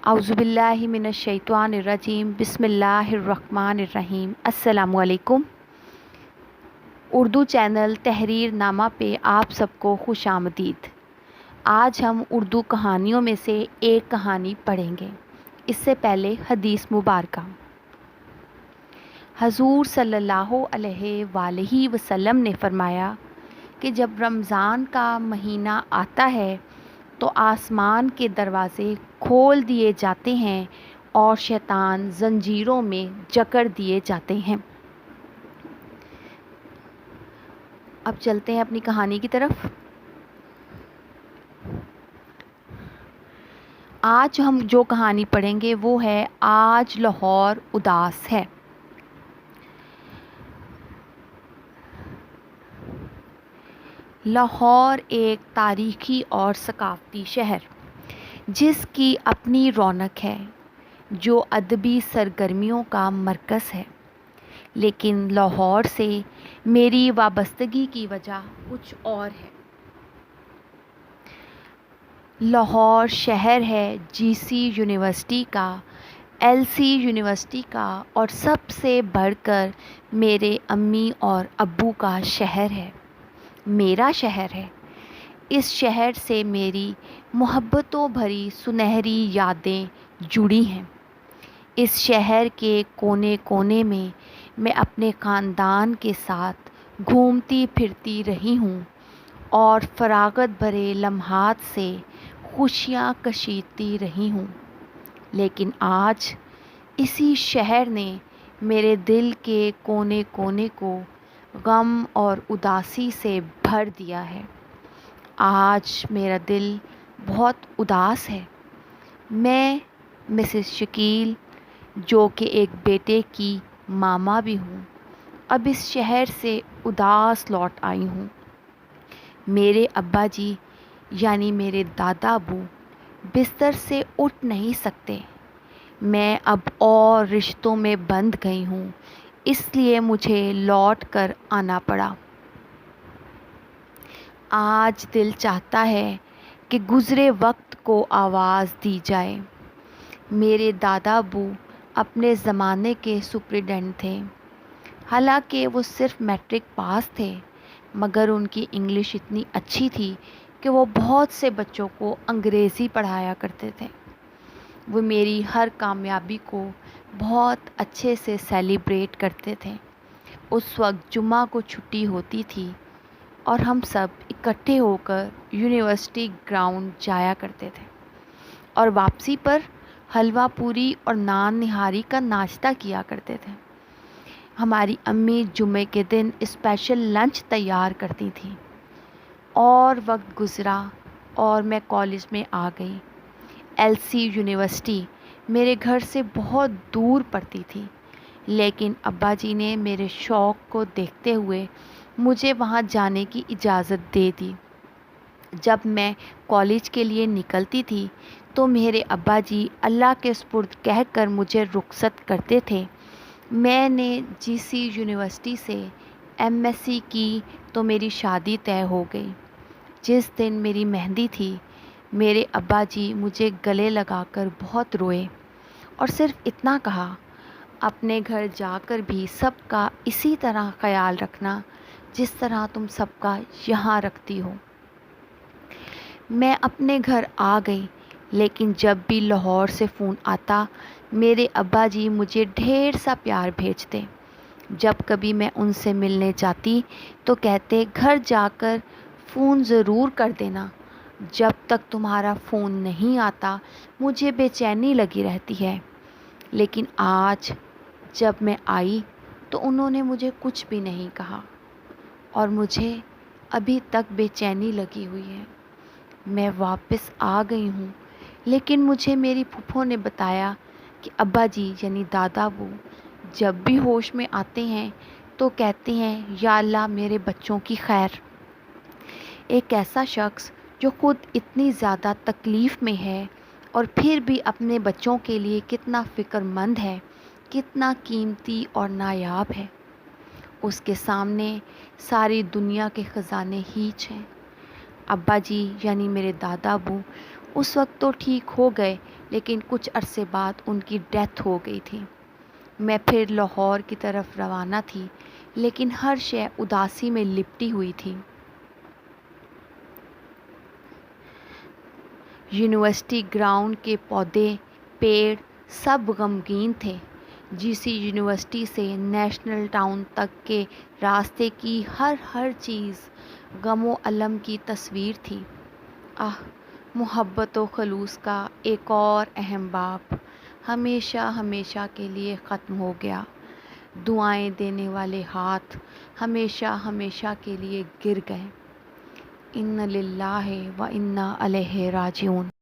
اعوذ باللہ من الشیطان الرجیم بسم اللہ الرحمن الرحیم۔ السلام علیکم۔ اردو چینل تحریر نامہ پہ آپ سب کو خوش آمدید۔ آج ہم اردو کہانیوں میں سے ایک کہانی پڑھیں گے۔ اس سے پہلے حدیث مبارکہ۔ حضور صلی اللہ علیہ وآلہ وسلم نے فرمایا کہ جب رمضان کا مہینہ آتا ہے تو آسمان کے دروازے کھول دیے جاتے ہیں اور شیطان زنجیروں میں جکڑ دیے جاتے ہیں۔ اب چلتے ہیں اپنی کہانی کی طرف۔ آج ہم جو کہانی پڑھیں گے وہ ہے آج لاہور اداس ہے۔ لاہور ایک تاریخی اور ثقافتی شہر جس کی اپنی رونق ہے، جو ادبی سرگرمیوں کا مرکز ہے، لیکن لاہور سے میری وابستگی کی وجہ کچھ اور ہے۔ لاہور شہر ہے جی سی یونیورسٹی کا، ایل سی یونیورسٹی کا اور سب سے بڑھ کر میرے امی اور ابو کا شہر ہے، میرا شہر ہے۔ اس شہر سے میری محبتوں بھری سنہری یادیں جڑی ہیں۔ اس شہر کے کونے کونے میں اپنے خاندان کے ساتھ گھومتی پھرتی رہی ہوں اور فراغت بھرے لمحات سے خوشیاں کشیدتی رہی ہوں، لیکن آج اسی شہر نے میرے دل کے کونے کونے کو غم اور اداسی سے بھر دیا ہے۔ آج میرا دل بہت اداس ہے۔ میں مسز شکیل، جو کہ ایک بیٹے کی ماما بھی ہوں، اب اس شہر سے اداس لوٹ آئی ہوں۔ میرے ابا جی یعنی میرے دادا ابو بستر سے اٹھ نہیں سکتے۔ میں اب اور رشتوں میں بندھ گئی ہوں، اس لیے مجھے لوٹ کر آنا پڑا۔ آج دل چاہتا ہے کہ گزرے وقت کو آواز دی جائے۔ میرے دادا ابو اپنے زمانے کے سپرنٹینڈنٹ تھے، حالانکہ وہ صرف میٹرک پاس تھے، مگر ان کی انگلش اتنی اچھی تھی کہ وہ بہت سے بچوں کو انگریزی پڑھایا کرتے تھے۔ وہ میری ہر کامیابی کو بہت اچھے سے سیلیبریٹ کرتے تھے۔ اس وقت جمعہ کو چھٹی ہوتی تھی اور ہم سب اکٹھے ہو کر یونیورسٹی گراؤنڈ جایا کرتے تھے اور واپسی پر حلوہ پوری اور نان نہاری کا ناشتہ کیا کرتے تھے۔ ہماری امی جمعے کے دن اسپیشل لنچ تیار کرتی تھیں، اور وقت گزرا اور میں کالج میں آ گئی۔ ایل سی یونیورسٹی میرے گھر سے بہت دور پڑتی تھی، لیکن ابا جی نے میرے شوق کو دیکھتے ہوئے مجھے وہاں جانے کی اجازت دے دی۔ جب میں کالج کے لیے نکلتی تھی تو میرے ابا جی اللہ کے سپرد کہہ کر مجھے رخصت کرتے تھے۔ میں نے جی سی یونیورسٹی سے ایم ایس سی کی تو میری شادی طے ہو گئی۔ جس دن میری مہندی تھی، میرے ابا جی مجھے گلے لگا کر بہت روئے اور صرف اتنا کہا، اپنے گھر جا کر بھی سب کا اسی طرح خیال رکھنا جس طرح تم سب کا یہاں رکھتی ہو۔ میں اپنے گھر آ گئی، لیکن جب بھی لاہور سے فون آتا میرے ابا جی مجھے ڈھیر سا پیار بھیجتے۔ جب کبھی میں ان سے ملنے جاتی تو کہتے گھر جا کر فون ضرور کر دینا، جب تک تمہارا فون نہیں آتا مجھے بے چینی لگی رہتی ہے۔ لیکن آج جب میں آئی تو انہوں نے مجھے کچھ بھی نہیں کہا اور مجھے ابھی تک بے چینی لگی ہوئی ہے۔ میں واپس آ گئی ہوں، لیکن مجھے میری پھوپھو نے بتایا کہ ابا جی یعنی دادا ابو جب بھی ہوش میں آتے ہیں تو کہتے ہیں یا اللہ میرے بچوں کی خیر۔ ایک ایسا شخص جو خود اتنی زیادہ تکلیف میں ہے اور پھر بھی اپنے بچوں کے لیے کتنا فکر مند ہے، کتنا قیمتی اور نایاب ہے۔ اس کے سامنے ساری دنیا کے خزانے ہیچ ہیں۔ ابا جی یعنی میرے دادا ابو اس وقت تو ٹھیک ہو گئے، لیکن کچھ عرصے بعد ان کی ڈیتھ ہو گئی تھی۔ میں پھر لاہور کی طرف روانہ تھی، لیکن ہر شے اداسی میں لپٹی ہوئی تھی۔ یونیورسٹی گراؤنڈ کے پودے، پیڑ سب غمگین تھے۔ جی سی یونیورسٹی سے نیشنل ٹاؤن تک کے راستے کی ہر چیز غم و الم کی تصویر تھی۔ محبت و خلوص کا ایک اور اہم باب ہمیشہ کے لیے ختم ہو گیا۔ دعائیں دینے والے ہاتھ ہمیشہ کے لیے گر گئے۔ اِنَّ لِلَّهِ وَإِنَّا إِلَيْهِ راجعون۔